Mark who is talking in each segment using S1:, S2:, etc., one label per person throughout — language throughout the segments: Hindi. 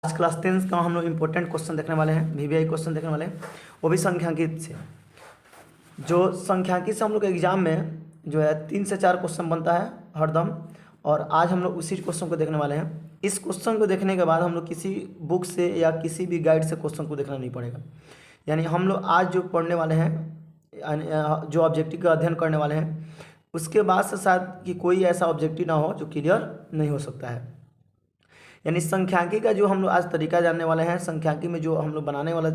S1: आज क्लास 10 का हम लोग इम्पोर्टेंट क्वेश्चन देखने वाले हैं, वीवीआई क्वेश्चन देखने वाले हैं, वो भी संख्यांकित से। जो संख्यांकित से हम लोग एग्जाम में जो है 3 से 4 क्वेश्चन बनता है हरदम, और आज हम लोग उसी क्वेश्चन को देखने वाले हैं। इस क्वेश्चन को देखने के बाद हम लोग किसी बुक से या किसी भी गाइड से क्वेश्चन को देखना नहीं पड़ेगा। यानी हम लोग आज जो पढ़ने वाले हैं, जो ऑब्जेक्टिव का अध्ययन करने वाले हैं, उसके बाद से शायद कि कोई ऐसा ऑब्जेक्टिव ना हो जो क्लियर नहीं हो सकता है। यानी संख्यांकी का जो हम लोग आज तरीका जानने वाले हैं, संख्यांकी में जो हम लोग बनाने वाला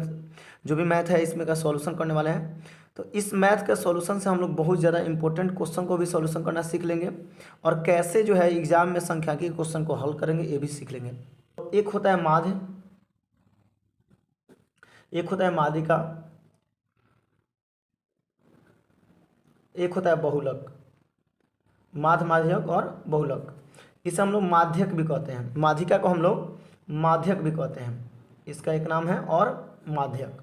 S1: जो भी मैथ है इसमें का सॉल्यूशन करने वाले हैं। तो इस मैथ का सॉल्यूशन से हम लोग बहुत ज़्यादा इंपॉर्टेंट क्वेश्चन को भी सॉल्यूशन करना सीख लेंगे, और कैसे जो है एग्जाम में संख्यांकी क्वेश्चन को हल करेंगे ये भी सीख लेंगे। तो एक होता है माध्य, एक होता है माध्यिका, एक होता है बहुलक। माध्य, माध्यक और बहुलक, इसे हम लोग माध्यक भी कहते हैं। माध्यिका को हम लोग माध्यक भी कहते हैं, इसका एक नाम है, और माध्यक।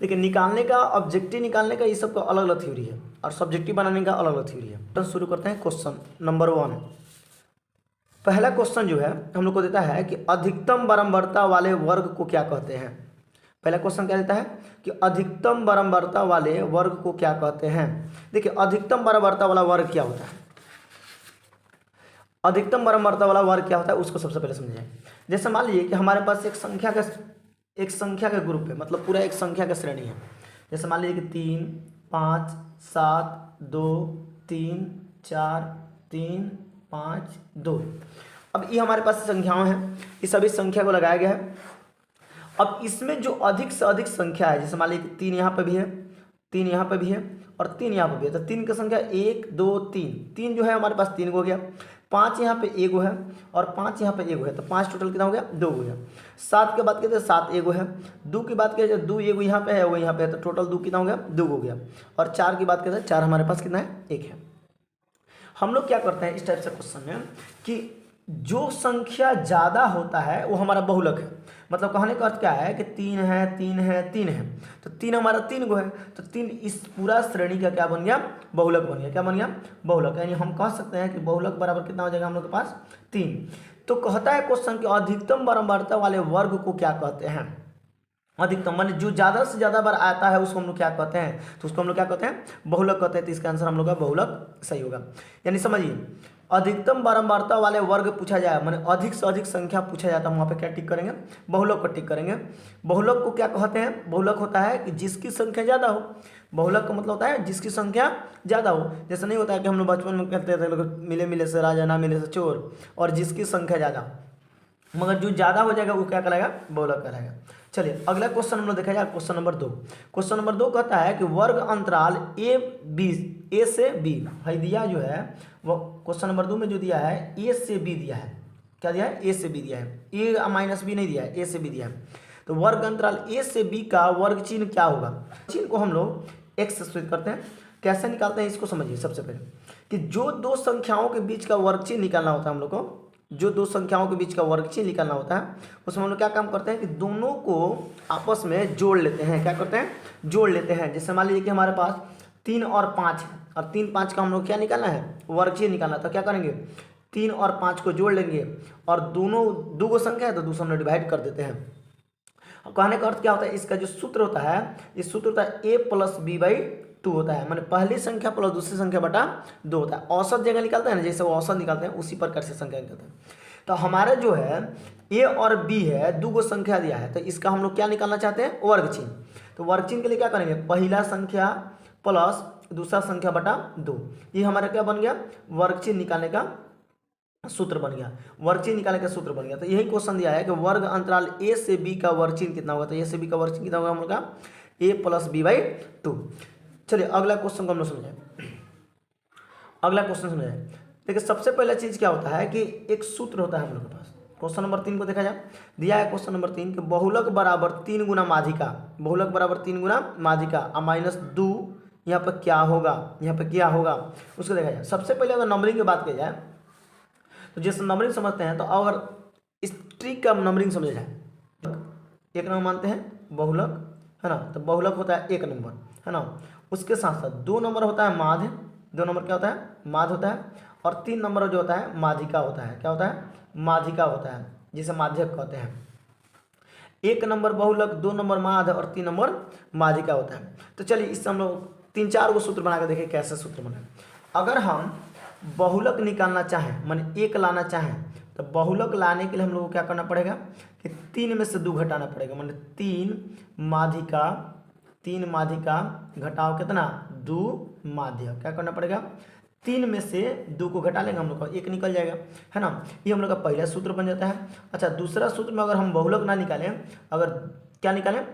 S1: लेकिन निकालने का, ऑब्जेक्टिव निकालने का ये सब का अलग अलग थ्योरी है, और सब्जेक्टिव बनाने का अलग अलग थ्योरी है। तो शुरू करते हैं क्वेश्चन नंबर 1। पहला क्वेश्चन जो है हम लोग को देता है कि अधिकतम बारंबारता वाले वर्ग को क्या कहते हैं। पहला क्वेश्चन क्या देता है कि अधिकतम बारंबारता वाले वर्ग को क्या कहते हैं। देखिए, अधिकतम बारंबारता वाला वर्ग क्या होता है, अधिकतम बारंबारता वाला वर्ग क्या होता है उसको सबसे पहले समझें। जैसे मान लीजिए कि हमारे पास एक संख्या का ग्रुप है, मतलब पूरा एक संख्या का श्रेणी है। जैसे मान लीजिए कि 3, 5, 7, 2, 3, 4, 3, 5, 2। अब ये हमारे पास संख्याएं हैं, इस सभी संख्या को लगाया गया है। अब इसमें जो अधिक से अधिक संख्या है, जैसे मान लीजिए कि 3 यहाँ पे भी है, 3 यहाँ पे भी है, और 3 यहाँ पे भी है, तो 3 की संख्या 1, 2, 3, 3 जो है हमारे पास 3 हो गया। 5 यहाँ पे एगो है, और 5 यहाँ पे एगो है, तो 5 टोटल कितना हो गया, 2 हो गया। 7 की बात करते हैं, 7 एगो है। 2 की बात करें, 2 एगो यहाँ पे है, वो यहाँ पे है, तो टोटल 2 कितना हो गया, 2 हो गया। और 4 की बात करते हैं, 4 हमारे पास कितना है, 1 है। हम लोग क्या करते हैं इस टाइप से क्वेश्चन में कि जो संख्या ज़्यादा होता है वो हमारा बहुलक है। मतलब कहने का अर्थ क्या है कि 3 है, 3 है, 3 है, तो 3 हमारा 3 गो है, तो 3 इस पूरा श्रेणी का क्या बन गया, बहुलक बन गया। क्या बन गया, बहुलक। यानी हम कह सकते हैं कि बहुलक बराबर कितना हो जाएगा हम लोग के पास, 3। तो कहता है क्वेश्चन कि अधिकतम बारंबारता वाले वर्ग को क्या कहते हैं। अधिकतम माने जो ज़्यादा से ज़्यादा बार आता है उसको हम लोग क्या कहते हैं, तो उसको हम लोग क्या कहते हैं, बहुलक कहते हैं। तो इसका आंसर हम लोग का बहुलक सही होगा। यानी समझिए, अधिकतम बारंबारता वाले वर्ग पूछा जाए, माने अधिक से अधिक संख्या पूछा जाता है, वहाँ पे क्या टिक करेंगे, बहुलक को टिक करेंगे। बहुलक को क्या कहते हैं, बहुलक होता है कि जिसकी संख्या ज़्यादा हो। बहुलक का मतलब होता है जिसकी संख्या ज़्यादा हो। जैसे नहीं होता है कि हम लोग बचपन में कहते थे लोग, मिले मिले से राजा ना मिले से चोर, और जिसकी संख्या ज़्यादा हो, मगर जो ज़्यादा हो जाएगा वो क्या कहलाएगा, बहुलक कहलाएगा। चलिए अगला क्वेश्चन हम लोग देखा जाए, क्वेश्चन नंबर 2। क्वेश्चन नंबर 2 कहता है कि वर्ग अंतराल ए से बी है दिया, जो है वो क्वेश्चन नंबर 2 में जो दिया है ए से बी दिया है। क्या दिया है, ए से बी दिया है, ए माइनस बी नहीं दिया है, ए से बी दिया है। तो वर्ग अंतराल ए से बी का वर्ग चिन्ह क्या होगा। चिन्ह को हम लोग एक्स से सूचित करते हैं। कैसे निकालते हैं इसको समझिए। सबसे पहले कि जो दो संख्याओं के बीच का वर्ग चिन्ह निकालना होता है हम लोग को, जो दो संख्याओं के बीच का वर्ग चिन्ह निकालना होता है, उसमें हम लोग क्या काम करते हैं कि दोनों को आपस में जोड़ लेते हैं। क्या करते हैं, जोड़ लेते हैं। जैसे मान लीजिए कि हमारे पास 3 और 5 है, और 3, 5 का हम लोग क्या निकालना है, वर्ग चिन्ह निकालना। तो क्या करेंगे, 3 और 5 को जोड़ लेंगे, और दोनों दो गो संख्या है तो दूसरा हम लोग डिवाइड कर देते हैं। अब कहने का अर्थ क्या होता है, इसका जो सूत्र होता है, इस सूत्र होता है a + b/2 होता है। माने पहली संख्या प्लस दूसरी संख्या बटा 2 होता है। औसत जगह निकालते हैं ना, जैसे वो औसत निकालते हैं उसी प्रकार से संख्या निकालते हैं। तो हमारा जो है a और b है, दो गो संख्या दिया है, तो इसका हम लोग क्या निकालना चाहते हैं, वर्ग चिन्ह। तो वर्ग चिन्ह के लिए क्या करेंगे, पहला संख्या प्लस दूसरा संख्या बटा 2, ये हमारा क्या बन गया, वर्ग चिन्ह निकालने का सूत्र बन गया। वर्ग चिन्ह निकालने का सूत्र बन गया। तो यही क्वेश्चन दिया है कि वर्ग अंतराल ए से बी का वर्ग चिन्ह कितना होगा। तो ए से बी का वर्ग चिन्ह कितना होगा हम लोग का, a + b/2। चलिए अगला क्वेश्चन को हम लोग समझें। अगला क्वेश्चन समझें। देखिए सबसे पहला चीज क्या होता है कि एक सूत्र होता है हम लोग के पास। क्वेश्चन नंबर 3 को देखा जाए, दिया है क्वेश्चन नंबर 3 कि बहुलक बराबर 3 गुना माध्यिका, बहुलक बराबर 3 गुना माध्यिका, -2 यहाँ पर क्या होगा, यहाँ पर क्या होगा उसको देखा जाए। सबसे पहले अगर नंबरिंग की बात की जाए, तो जैसे नंबरिंग समझते हैं, तो अगर इस ट्रिक का नंबरिंग समझा जाए, 1 नंबर मानते हैं बहुलक, है ना, तो बहुलक होता है 1 नंबर, है ना। उसके साथ साथ 2 नंबर होता है माध्य, 2 नंबर क्या होता है, माध्य होता है, और 3 नंबर जो होता है माध्यिका होता है। क्या होता है, माध्यिका होता है। जिसे माध्यक कहते हैं। 1 नंबर बहुलक, 2 नंबर माध्य और 3 नंबर माध्यिका होता है। तो चलिए इससे हम लोग 3-4 को सूत्र बनाकर देखें कैसे सूत्र बने। अगर हम बहुलक निकालना चाहें, माने 1 लाना चाहें, तो बहुलक लाने के लिए हम लोग को क्या करना पड़ेगा कि 3 में से 2 घटाना पड़ेगा, माने 3 माध्यिका घटाओ कितना 2 माध्य, क्या करना पड़ेगा 3 में से 2 को घटा लेंगे हम लोग का 1 निकल जाएगा, है ना। ये हम लोग का पहला सूत्र बन जाता है। अच्छा, दूसरा सूत्र में अगर हम बहुलक ना निकालें, अगर क्या निकालें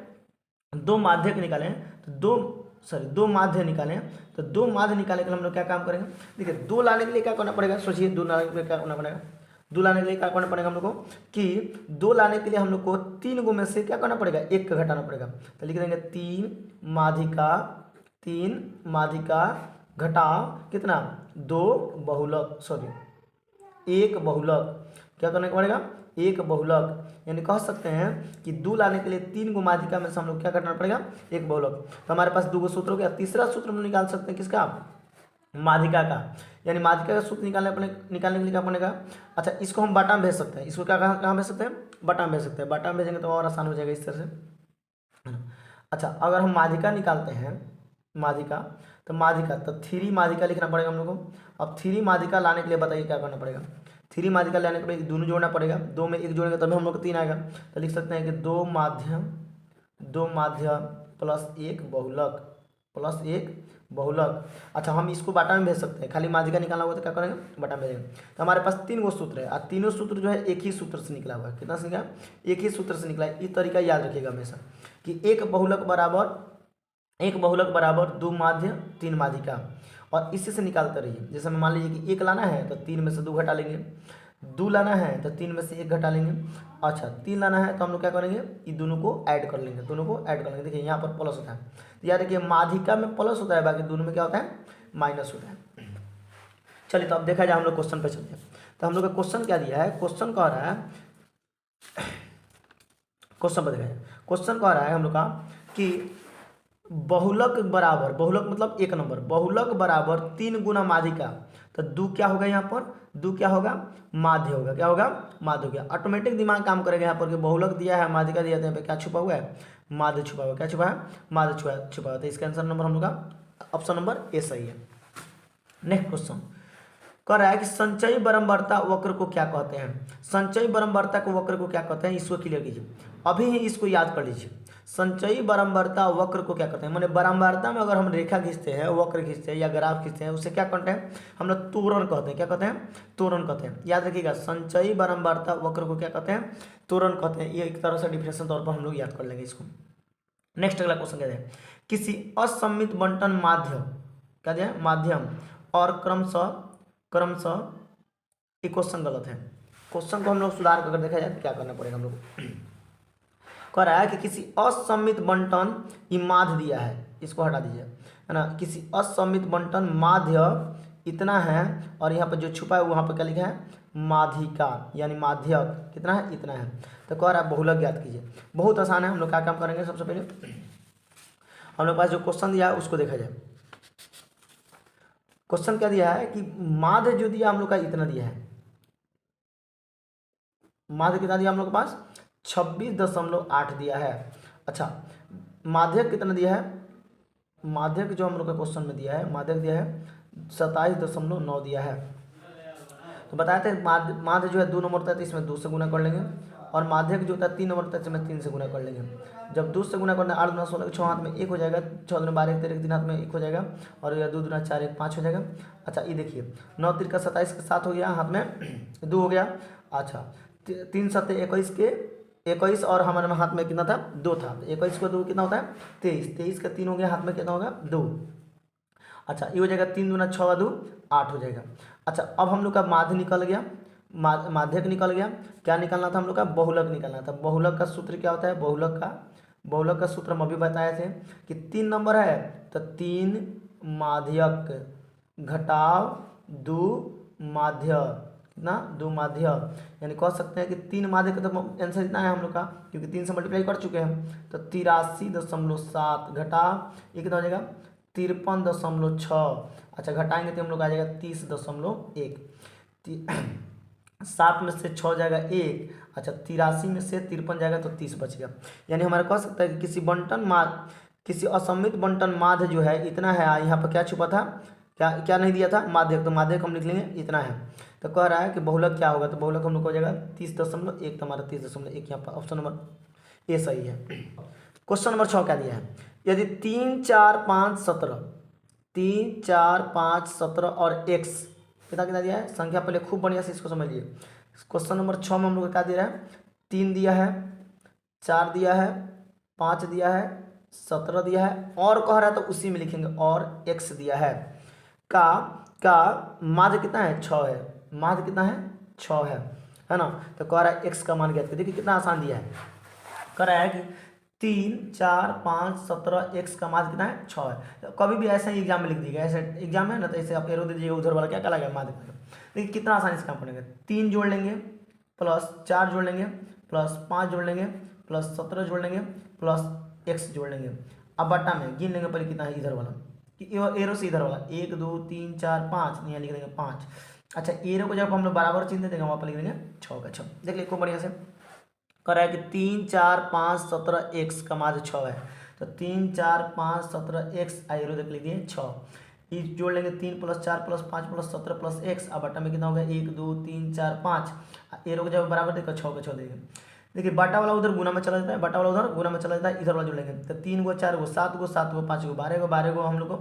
S1: 2 माध्यक निकालें, तो 2 माध्य निकालें, तो 2 माध्य निकालने के लिए हम लोग क्या काम करेंगे, देखिए 2 लाने के लिए क्या करना पड़ेगा, सोचिए 2 लाने के लिए क्या करना पड़ेगा, 2 लाने के लिए क्या करना पड़ेगा हम लोग को कि 2 लाने के लिए हम लोग को 3 को में से क्या करना पड़ेगा 1 का घटाना पड़ेगा। तो लिख देंगे 3 माध्यिका घटाओ कितना 2 बहुलक, सॉरी 1 बहुलक, क्या करने का पड़ेगा 1 बहुलक, यानी कह सकते हैं कि 2 लाने के लिए 3 को माध्यिका में से हम लोग क्या करना पड़ेगा 1 बहुलक। तो हमारे पास 2 सूत्र हो गया। तीसरा सूत्र हम निकाल सकते हैं किसका, माध्यिका का, यानी माध्यिका का सूत्र निकालने के लिए क्या बनेगा, अच्छा इसको हम बाटा में भेज सकते हैं, इसको क्या कहाँ भेज सकते हैं, बाटा में भेज सकते हैं। बाटा में भेजेंगे तो और आसान हो जाएगा इस तरह से, है ना। अच्छा, अगर हम माध्यिका निकालते हैं, माध्यिका तो 3 माध्यिका लिखना पड़ेगा हम लोग को। अब 3 माध्यिका लाने के लिए बताइए क्या करना पड़ेगा, 3 माध्यिका लाने के लिए दोनों जोड़ना पड़ेगा, 2 में 1 जोड़ेंगे तभी हम लोग को 3 आएगा। तो लिख सकते हैं कि 2 माध्य प्लस 1 बहुलक। अच्छा, हम इसको बाटा में भेज सकते हैं, खाली माध्यिका निकालना होगा तो क्या करेंगे बाटा में भेजेंगे। तो हमारे पास 3 सूत्र है, और तीनों सूत्र जो है एक ही सूत्र से निकला हुआ है। कितना से निकला, एक ही सूत्र से निकला है। इस तरीका याद रखिएगा हमेशा कि 1 बहुलक बराबर 2 माध्य 3 माध्यिका, और इसी से निकालते रहिए। जैसे हमें मान लीजिए कि 1 लाना है तो 3 में से 2 घटा लेंगे, 2 लाना है तो 3 में से 1 घटा लेंगे। अच्छा, 3 लाना है तो हम लोग क्या करेंगे, ये दोनों को ऐड कर लेंगे, देखिए यहाँ पर प्लस होता है, तो याद रखिए माध्यिका में प्लस होता है, बाकी दोनों में क्या होता है माइनस होता है। चलिए तो अब देखा जाए हम लोग क्वेश्चन पे चलते हैं। तो हम लोग का क्वेश्चन क्या दिया है, क्वेश्चन कह रहा है, क्वेश्चन पर देखा जाए, क्वेश्चन कह रहा है हम लोग का कि बहुलक मतलब 1 नंबर, बहुलक बराबर 3 गुना माध्यिका, तो 2 क्या होगा यहाँ पर, 2 क्या होगा माध्य होगा, क्या होगा माध्य हो गया। ऑटोमेटिक दिमाग काम करेगा यहाँ पर कि बहुलक दिया है माध्यिका दिया है, यहाँ पे क्या छुपा हुआ है माध्य छुपा हुआ, क्या छुपा है माध्य छुपा हुआ। तो इसका आंसर नंबर हम लोग का ऑप्शन नंबर ए सही है। नेक्स्ट क्वेश्चन कह रहा है कि संचयी बारंबारता वक्र को क्या कहते हैं, संचयी बारंबारता को वक्र को क्या कहते हैं, इसको क्लियर कीजिए, अभी ही इसको याद कर लीजिए। संचयी बारंबारता वक्र को क्या कहते हैं, माने बारंबारता में अगर हम रेखा खींचते हैं, वक्र खींचते हैं या ग्राफ खींचते हैं, उसे क्या कहते हैं हम लोग त्वरण कहते हैं, क्या कहते हैं त्वरण कहते हैं। याद रखिएगा संचयी बारंबारता वक्र को क्या कहते हैं त्वरण कहते हैं। ये एक तरह से डिफरेंशियल तौर पर हम लोग याद कर लेंगे इसको। नेक्स्ट अगला क्वेश्चन कहते हैं किसी असममित बंटन माध्यम, क्या दिया माध्यम और क्रमशः ये क्वेश्चन गलत है। क्वेश्चन को हम लोग सुधार कर देखा जाए तो क्या करना पड़ेगा हम लोग कह रहा है कि किसी असममित बंटन ये माध्य दिया है, इसको हटा दीजिए, है ना। किसी असममित बंटन माध्य इतना है, और यहाँ पर जो छुपा है वहाँ पर क्या लिखा है माध्यिका, यानी माध्यक कितना है इतना है। तो कह रहा है बहुलक ज्ञात कीजिए। बहुत आसान है, हम लोग क्या काम करेंगे, सबसे पहले हम लोग पास जो क्वेश्चन दिया है उसको देखा जाए। क्वेश्चन क्या दिया है कि माध्य जो दिया हम लोग का इतना दिया है, माध्य कितना दिया हम लोग के पास 26.8 दिया है। अच्छा, माध्यक कितना दिया है, माध्यक जो हम लोग का क्वेश्चन में दिया है माध्यक दिया है 27.9 दिया है। तो बताया था माध्य जो है 2 नंबर होता है तो इसमें 2 से गुना कर लेंगे, और माध्यक जो होता है 3 नंबर होता है इसमें 3 से गुना कर लेंगे। जब 2 से गुना करना 8 गुना 16 6 हाथ में 1 हो जाएगा, 6 दुना 12 13 3 हाथ में 1 हो जाएगा, और यह 2 दुना 4 1 5 हो जाएगा। अच्छा, ये देखिए 9 3 का 27 के 7 हो गया, हाथ में 2 हो गया। अच्छा, 3 7 21 के 21, और हमारे हाथ में कितना था 2 था, 21 को 2 कितना होता है 23, 23 का 3 हो गया, हाथ में कितना होगा 2। अच्छा, ये हो जाएगा 3 दूना 6 2 8 हो जाएगा। अच्छा, अब हम लोग का माध्य निकल गया, माध्यक निकल गया, क्या निकालना था हम लोग का बहुलक निकालना था। बहुलक का सूत्र क्या होता है, बहुलक का सूत्र हम अभी बताए थे कि 3 नंबर है तो 3 माध्यक घटाव 2 माध्य, कितना 2 माध्य, यानी कह सकते हैं कि 3 माध्य का तो आंसर इतना है हम लोग का, क्योंकि 3 से मल्टीप्लाई कर चुके हैं। तो 83.7 घटाव ये कितना हो जाएगा 53.6। अच्छा, घटाएंगे तो हम लोग आ जाएगा 30.1। 60 में से 6 जाएगा 1, अच्छा 83 में से 53 जाएगा तो 30 बच गया। यानी हमारा कह सकता है कि किसी असममित बंटन माध्य जो है इतना है। यहाँ पर क्या छुपा था, क्या क्या नहीं दिया था, माध्यक, तो माध्यक हम लिख लेंगे इतना है। तो कह रहा है कि बहुलक क्या होगा, तो बहुलक हम लोग हो जाएगा 30.1, तो हमारा 30.1 यहाँ पर ऑप्शन नंबर ए सही है। क्वेश्चन नंबर 6 क्या दिया है, यदि 3 4 5 17 3 4 5 17 और x कितना कितना दिया है संख्या, पहले खूब बढ़िया से इसको समझिए। क्वेश्चन नंबर 6 में हम लोग क्या दे रहा है, 3 दिया है, 4 दिया है, 5 दिया है, 17 दिया है, और कह रहा है तो उसी में लिखेंगे और x दिया है। का माध्य कितना है 6 है, माध्य कितना है 6 है ना। तो कह रहा है x का मान ज्ञात करिए। देखिए कितना आसान दिया है, कह रहा है कि 3 4 5 17 x का माध्य कितना है 6 है। तो कभी भी ऐसा ही एग्जाम में लिख दीजिएगा, ऐसे एग्जाम है ना तो ऐसे आप एरो दे दीजिएगा उधर वाला क्या क्या लगा माध्य का। देखिए कितना आसानी से काम करेंगे, 3 जोड़ लेंगे प्लस 4 जोड़ लेंगे प्लस 5 जोड़ लेंगे प्लस 17 जोड़ लेंगे प्लस x जोड़ लेंगे। अब बट्टा में गिन लेंगे पहले कितना है इधर वाला, एरो से इधर वाला 1 2 3 4 5, यहाँ लिख देंगे 5। अच्छा एरो को जब हम लोग बराबर चिन्ह देंगे वहाँ पर लिख देंगे 6 का 6। देख लिखो बढ़िया से, कह रहा है कि 3 4 5 17 x का माध्य 6 है। तो 3 4 5 17 x एरो देख लीजिए 6, ये जोड़ लेंगे 3 plus 4 plus 5 plus 17 plus x। अब बटा में कितना होगा 1 2 3 4 5, एरो को जब बराबर देकर 6 का 6 देंगे। देखिए बाटा वाला उधर गुना में चला जाता है, बाटा वाला उधर गुना में चला जाता है, इधर वाला जोड़ेंगे तो 3 गो 4 गो 7 गो 7 गो 5 गो 12 गो 12 गो हम लोग को,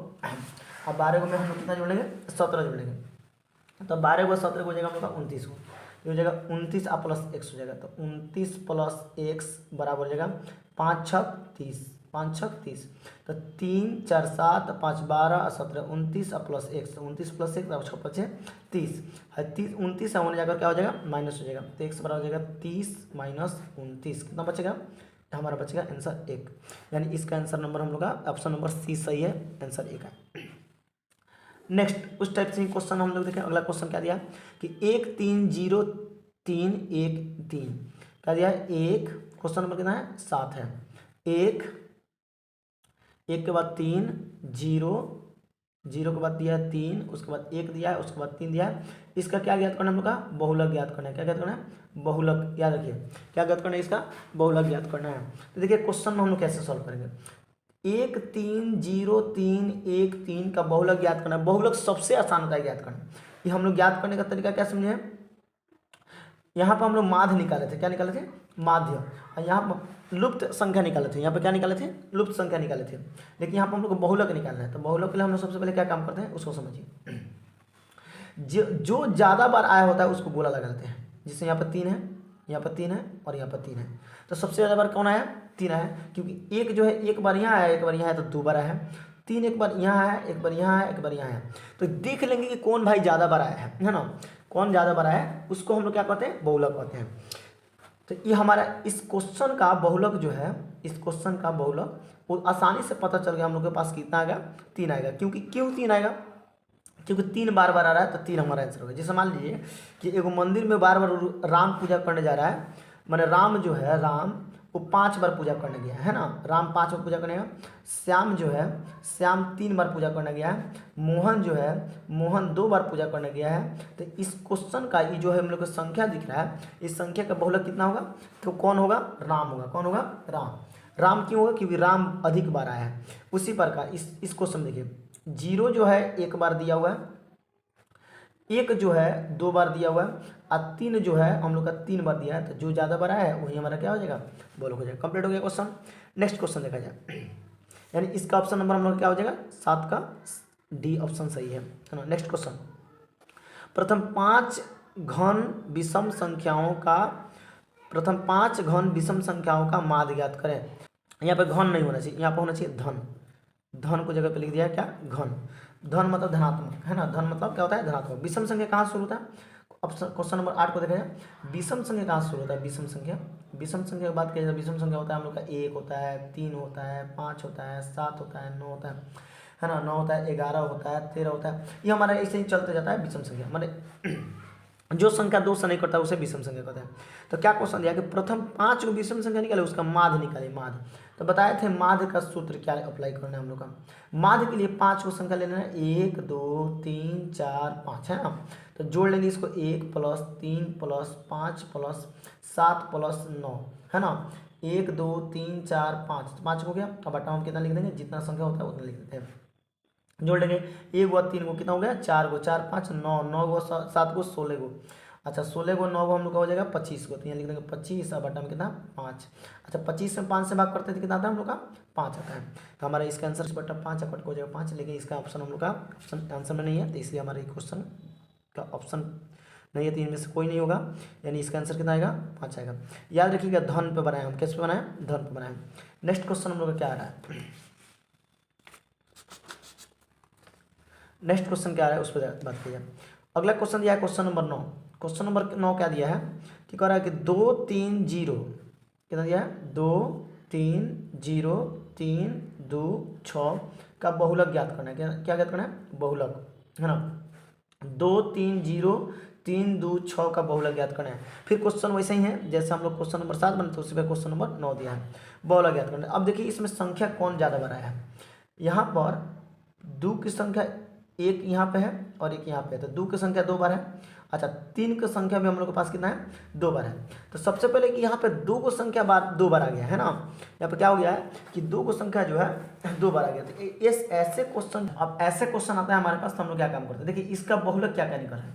S1: अब 12 गो में हम लोग कितना जोड़ेंगे 17 जोड़ेंगे। तो 12 गो 17 हो जाएगा हम लोग का 29 गो, ये हो जाएगा 29 और प्लस x हो जाएगा। तो 29 प्लस x बराबर हो जाएगा 5 6 30, 5 6 30। तो 3 4 7 5 12 17 29 और प्लस x, 29 प्लस 1 और 6 5 30 है 30, 29 होने जाकर क्या हो जाएगा माइनस हो जाएगा। तो x बराबर हो जाएगा 30 माइनस 29, कितना बचेगा हमारा बचेगा आंसर 1। यानी इसका आंसर नंबर हम लोग का ऑप्शन नंबर सी सही है, आंसर 1 है। नेक्स्ट उस टाइप से क्वेश्चन हम लोग देखें, अगला क्वेश्चन क्या दिया कि 1 3 0 3 1 3 क्या दिया है, एक क्वेश्चन नंबर कितना है 7 है। एक के बाद 3 0 0 के बाद दिया है 3, उसके बाद 1 दिया है, उसके बाद 3 दिया है। इसका क्या ज्ञात करना है हम लोग का, बहुलक ज्ञात करना है। क्या ज्ञात करना है, बहुलक, याद रखिए क्या ज्ञात करना है, इसका बहुलक ज्ञात करना है। तो देखिए क्वेश्चन में हम लोग कैसे सॉल्व करेंगे, 1 3 0 3 1 3 का बहुलक ज्ञात करना है। बहुलक सबसे आसान होता है ज्ञात करना, ये हम लोग ज्ञात करने का तरीका क्या समझे, यहाँ पर हम लोग माध्य निकाले थे, क्या निकाले थे माध्य, और यहाँ पर लुप्त संख्या निकाले थे, यहाँ पर क्या निकाले थे लुप्त संख्या निकाले थे। लेकिन यहाँ पर हम लोग को बहुलक निकालना है, तो बहुलक के लिए हम लोग सबसे पहले क्या काम करते हैं उसको समझिए। जो ज़्यादा बार आया होता है उसको गोला लगा लेते हैं, जिससे यहाँ पर 3 है, यहाँ पर 3 है और यहाँ पर 3 है। तो सबसे ज़्यादा बार कौन आया 3 आया, क्योंकि एक जो है एक बार यहाँ आया एक बार यहाँ है, तो 2 बार आया है। 3 एक बार यहाँ आया एक बार यहाँ आया एक बार यहाँ आया। तो देख लेंगे कि कौन भाई ज़्यादा बार आया है ना, कौन ज़्यादा बार आया है उसको हम लोग क्या कहते हैं बहुलक कहते हैं। तो ये हमारा इस क्वेश्चन का बहुलक जो है, इस क्वेश्चन का बहुलक वो आसानी से पता चल गया हम लोग के पास कितना आएगा 3 आएगा। क्यों 3 आएगा, क्योंकि 3 बार आ रहा है तो 3 हमारा आंसर होगा। जैसे मान लीजिए कि एगो मंदिर में बार राम पूजा करने जा रहा है, माने राम जो है राम वो 5 बार पूजा करने गया है ना, राम 5 बार पूजा करने गया। श्याम जो है श्याम 3 बार पूजा करने गया है। मोहन जो है मोहन 2 बार पूजा करने गया है। तो इस क्वेश्चन का ये जो है हम लोग को संख्या दिख रहा है, इस संख्या का बहुलक कितना होगा, तो कौन होगा राम होगा। कौन होगा राम। राम क्यों होगा, क्योंकि राम अधिक बार आया है। उसी प्रकार इस क्वेश्चन देखिए 0 जो है 1 बार दिया हुआ है, 1 जो है 2 बार दिया हुआ है, और 3 जो है हम लोग का 3 बार दिया है। तो जो ज़्यादा बार आया है वही हमारा क्या हो जाएगा बहुलक हो जाएगा। कंप्लीट हो गया क्वेश्चन। नेक्स्ट क्वेश्चन देखा जाए, यानी इसका ऑप्शन नंबर हम लोग क्या हो जाएगा 7 का डी ऑप्शन सही है ना। नेक्स्ट क्वेश्चन, प्रथम 5 घन विषम संख्याओं का माध्य ज्ञात करें। यहाँ पे घन नहीं होना चाहिए, यहाँ पे होना चाहिए धन। धन को जगह पे लिख दिया है क्या घन। धन मतलब धनात्मक है ना, धन मतलब क्या होता है धनात्मक। विषम संख्या कहाँ शुरू होता है, ऑप्शन क्वेश्चन नंबर 8 को देखा जाए, विषम संख्या कहाँ शुरू होता है। विषम संख्या की बात किया जाए, विषम संख्या होता है हम लोग का 1 होता है 3 होता है 5 होता है 7 होता है 9 होता है ना, 9 होता है 11 होता है 13 होता है। ये हमारा ऐसे ही चलते जाता है विषम संख्या। माने जो संख्या 2 से नहीं कटता उसे विषम संख्या कहते हैं। तो क्या क्वेश्चन दिया कि प्रथम 5 को विषम संख्या निकाले, उसका माध्य निकाले। माध्य तो बताए थे, माध्य का सूत्र क्या अप्लाई करना है हम लोग का। माध्य के लिए 5 को संख्या लेना है, 1 2 3 4 5 है ना। तो जोड़ लेंगे इसको, 1 + 3 + 5 + 7 + 9 है ना। 1 2 3 4 5, तो 5 हो गया। अब बटा हम कितना लिख देंगे, जितना संख्या होता है उतना लिख देते हैं। जोड़ लेंगे, 1 व 3 को कितना हो गया, 4 गो, 4 5 9, 9 गो 7 गो 16 गो। अच्छा 16 गो 9 गो हम लोग का हो जाएगा 25 गो, तो यहाँ लिख देंगे 25, अब बटा में कितना 5। अच्छा 25 में 5 से भाग करते थे कितना आता है हम लोग का, 5 आता है। तो हमारा इसका आंसर बटा 5 अपट हो जाएगा 5, लेकिन इसका ऑप्शन हम लोग का ऑप्शन आंसर में नहीं है, तो इसलिए हमारे क्वेश्चन का ऑप्शन नहीं है, 3 में से कोई नहीं होगा, यानी इसका आंसर कितना आएगा, 5 आएगा। याद रखिएगा धन पे बनाए, हम किस पे बनाए, धन पे बनाए। नेक्स्ट क्वेश्चन हम लोग का क्या आ रहा है, नेक्स्ट क्वेश्चन क्या आ रहा है उस पर बात कीजिए। अगला क्वेश्चन दिया है क्वेश्चन नंबर 9। क्वेश्चन नंबर 9 क्या दिया है कि कह रहा है कि 2 3 0 कितना दिया है, 2 3 0 3 2 6 का बहुलक ज्ञात करना है। क्या क्या ज्ञात करना है, बहुलक है ना। 2 3 0 3 2 6 का बहुलक ज्ञात करना है। फिर क्वेश्चन वैसे ही है जैसे हम लोग क्वेश्चन नंबर 7 बने थे, उसी पर क्वेश्चन नंबर 9 दिया है, बहुलक ज्ञात करना है। अब देखिए इसमें संख्या कौन ज़्यादा बड़ा है, यहाँ पर 2 की संख्या एक यहाँ पे है और एक यहाँ पे है, तो 2 की संख्या 2 बार है। अच्छा 3 की संख्या भी हम लोग के पास कितना है, 2 बार है। तो सबसे पहले कि यहाँ पे 2 को संख्या 2 बार आ गया है ना, यहाँ पे क्या हो गया है कि 2 को संख्या जो है 2 बार आ गया। तो इस ऐसे क्वेश्चन, अब ऐसे क्वेश्चन आता है हमारे पास, तो हम लोग क्या काम करते हैं, देखिए इसका बहुलक क्या क्या निकल रहा है,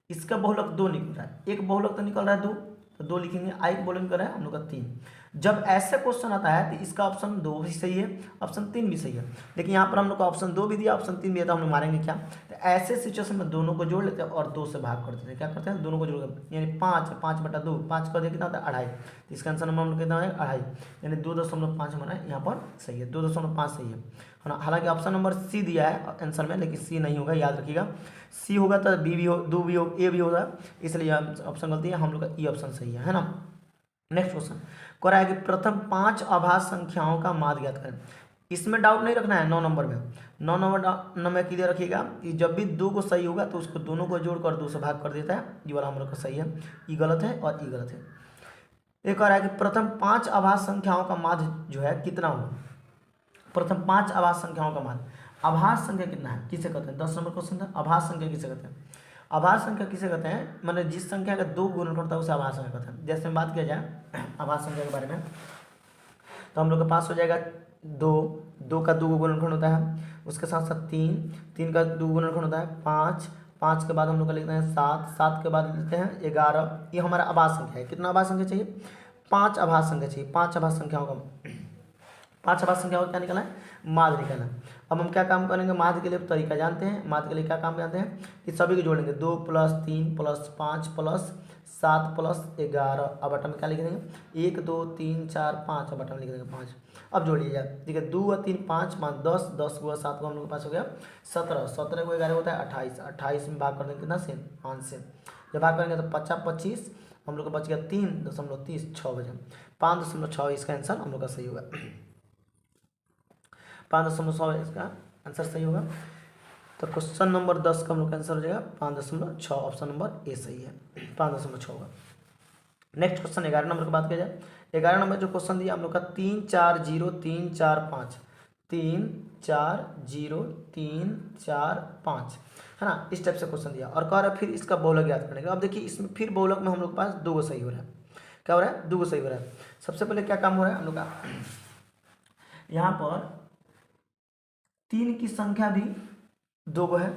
S1: इसका बहुलक 2 निकल रहा है, एक बहुलक तो निकल रहा है 2, तो 2 लिखेंगे, एक बहुलक निकल रहा है हम लोग का 3। जब ऐसे क्वेश्चन आता है तो इसका ऑप्शन 2 भी सही है, ऑप्शन 3 भी सही है, लेकिन यहाँ पर हम लोग को ऑप्शन 2 भी दिया, ऑप्शन 3 भी दिया, तो हम लोग मारेंगे क्या, तो ऐसे सिचुएशन में दोनों को जोड़ लेते हैं और 2 से भाग कर देते हैं। क्या करते हैं, दोनों को जोड़ कर, यानी 5 5 बटा 2, 5 कर दिया कितना होता है 2.5, तो इसका आंसर हम लोग कितना है 2.5, यानी 2.5 हमारा यहाँ पर सही है, 2.5 सही है ना। हालांकि ऑप्शन नंबर सी दिया है आंसर में, लेकिन सी नहीं होगा, याद रखिएगा। सी होगा तो बी भी हो, दो भी हो, ए भी होगा, इसलिए ऑप्शन गलती है, हम लोग का ई ऑप्शन सही है ना। नेक्स्ट क्वेश्चन कह रहा है कि प्रथम 5 अभाज्य संख्याओं का माध्य ज्ञात करें। इसमें डाउट नहीं रखना है, 9 नंबर में, 9 नंबर में क्लियर रखिएगा कि जब भी 2 को सही होगा तो उसको दोनों को जोड़कर 2 से भाग कर देता है, ये वाला हम लोग का सही है, ई गलत है और ई गलत है। एक कह रहा है कि प्रथम 5 अभाज्य संख्याओं का माध्य जो है कितना हो, प्रथम 5 अभाज्य संख्याओं का माध्य, अभाज्य संख्या कितना है किसे कहते हैं, 10 नंबर क्वेश्चन था, अभाज्य संख्या किसे कहते हैं। अभाज्य संख्या किसे कहते हैं, मैंने जिस संख्या का 2 गुणन करता है उसे अभाज्य संख्या कहते हैं। जैसे बात किया जाए अभाज्य संख्या के बारे में, तो हम लोग के पास हो जाएगा 2 का 2 गुणनखंड होता है, उसके साथ साथ 3 का 2 गुणनखंड होता है, 5 के बाद हम लोग का लिखते हैं 7 के बाद लिखते हैं 11। ये हमारा अभाज्य संख्या है। कितना अभाज्य संख्या चाहिए, 5 अभाज्य संख्या चाहिए, 5 अभाज्य संख्याओं का 5 अभाज्य संख्याओं का क्या निकालना है, माध्य निकालना है। अब हम क्या काम करेंगे, माध्य के लिए तरीका जानते हैं, माध्य के लिए क्या काम जानते हैं कि सभी को जोड़ेंगे, 2 + 3 + 5 + 7 + 11, अब बटन में क्या लिख देंगे 1 2 3 4 5, अब बटन में लिख देंगे 5। अब जोड़ लीजिए, ठीक है, 2 और 3 5 5 10, 10 को 7 को हम लोग के पास हो गया 17, 17 को 11 होता है 28, 28 में भाग कर देंगे कितना से 5 से, जब भाग करेंगे तो 50 25, हम लोग का बच गया 3.30, 6 बजे 5.6, इसका आंसर हम लोग का सही होगा, 5.6 इसका आंसर सही होगा। तो क्वेश्चन नंबर 10 का हम लोग का आंसर हो जाएगा 5.6, ऑप्शन नंबर ए सही है, 5.6 होगा। नेक्स्ट क्वेश्चन 11 नंबर की बात किया जाए, 11 नंबर जो क्वेश्चन दिया हम लोग का 3 4 0 3 4 5, 3 4 0 3 4 5 है ना, इस टाइप से क्वेश्चन दिया और कह रहा है फिर इसका बहुलक ज्ञात करने का। अब देखिए इसमें फिर बहुलक में हम लोग के पास 2 सही हो रहा है, क्या हो रहा है 2 सही हो रहा है। सबसे पहले क्या काम हो रहा है हम लोग का, यहाँ पर 3 की संख्या भी 2 है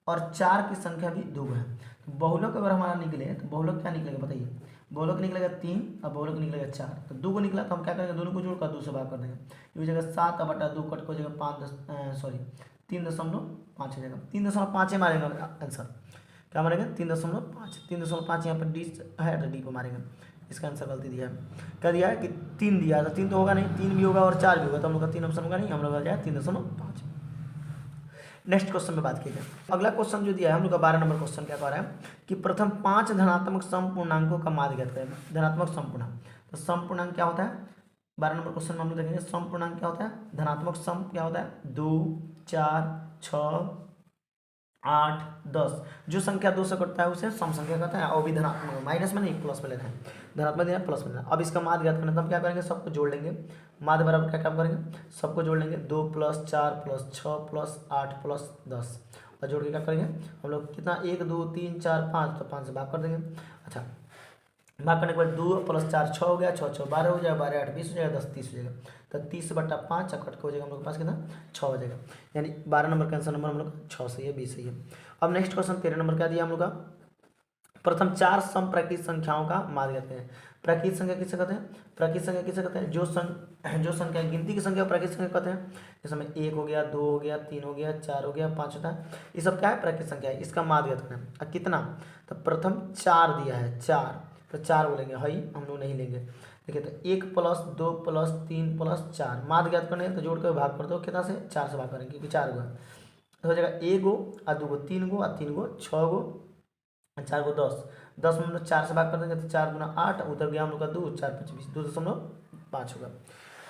S1: और 4 की संख्या भी 2 है। तो बहुलक अगर हमारा निकले तो बहुलक क्या निकलेगा बताइए, बहुलक निकलेगा 3 और बहुलक निकलेगा 4, तो 2 को निकला तो हम क्या करेंगे, दोनों को जोड़कर 2 से भाग कर देंगे, ये हो जाएगा 7 बटा 2 कट को जगह 3.5 हो जाएगा, 3.5 मारेंगे आंसर, क्या मारेंगे 3.5 यहाँ पर डी है तो डी पर मारेंगे, इसका आंसर गलती दिया है, क्या दिया है कि 3 दिया है, तो 3 तो होगा नहीं, 3 भी होगा और 4 भी होगा, तो हम लोग का 3 ऑप्शन होगा नहीं, हम लोग का जाए 3.5। नेक्स्ट क्वेश्चन में बात की जाए, अगला क्वेश्चन जो दिया है हम लोग का 12 नंबर क्वेश्चन क्या कह रहा है कि प्रथम 5 धनात्मक समपूर्णांकों का माध्य ज्ञात करें। धनात्मक समपूर्णांक, तो समपूर्णांक क्या होता है, 12 नंबर क्वेश्चन में हम लोग देखेंगे समपूर्णांक क्या होता है, धनात्मक सम क्या होता है 2 4 6 8, 10। जो संख्या 2 से कटता है उसे सम संख्या कहते हैं, और भी धनात्मक, माइनस में नहीं प्लस में लेना है, धनात्मक देना प्लस में लेना। अब इसका माध्य ज्ञात करना, तो हम क्या करेंगे, सबको जोड़ लेंगे। माध्य बराबर क्या काम करेंगे, सबको जोड़ लेंगे, 2 + 4 + 6 + 8 + 10, और जोड़ के क्या करेंगे हम लोग, कितना, 1 2 3 4 5, तो 5 से भाग कर देंगे। अच्छा, भाग करने के बाद 2 + 4 6 हो गया, 6 6 12 हो जाएगा, 12 8 20 हो जाएगा, 10 30 हो जाएगा, तो 30/5 कट के हो जाएगा हम लोग के पास कितना, 6 हो जाएगा। यानी 12 नंबर का आंसर नंबर हम लोग 6 सही है, 20 सही है। अब नेक्स्ट क्वेश्चन 13 नंबर क्या दिया हम लोग का, प्रथम 4 समप्राकृत संख्याओं का माध्य कहते हैं। प्राकृत संख्या किसे कहते हैं, प्राकृत संख्या किसे कहते हैं, जो संख्या गिनती की संख्या प्राकृत संख्या कहते हैं। जैसे में 1 हो गया, 2 हो गया, 3 हो गया, 4 हो गया, 5 होता है, ये सब क्या है, प्राकृत संख्या है, इसका माध्य कहते हैं। और कितना, तो प्रथम 4 दिया है, 4, तो 4 बोलेंगे, हई हम लोग नहीं लेंगे। देखिए, तो 1 + 2 + 3 + 4 माध्य ज्ञात करने, तो जोड़ कर भाग कर दो, कितना से, 4 से भाग करेंगे, क्योंकि 4 गो है, तो हो जाएगा 1 गो और 2 गो, 3 गो और 3 गो 6 गो, 4 को 10, 10 में हम लोग 4 से भाग कर देंगे, तो 4 × 8, उधर गया हम लोग का 2, 4 × 25, 2.5 होगा,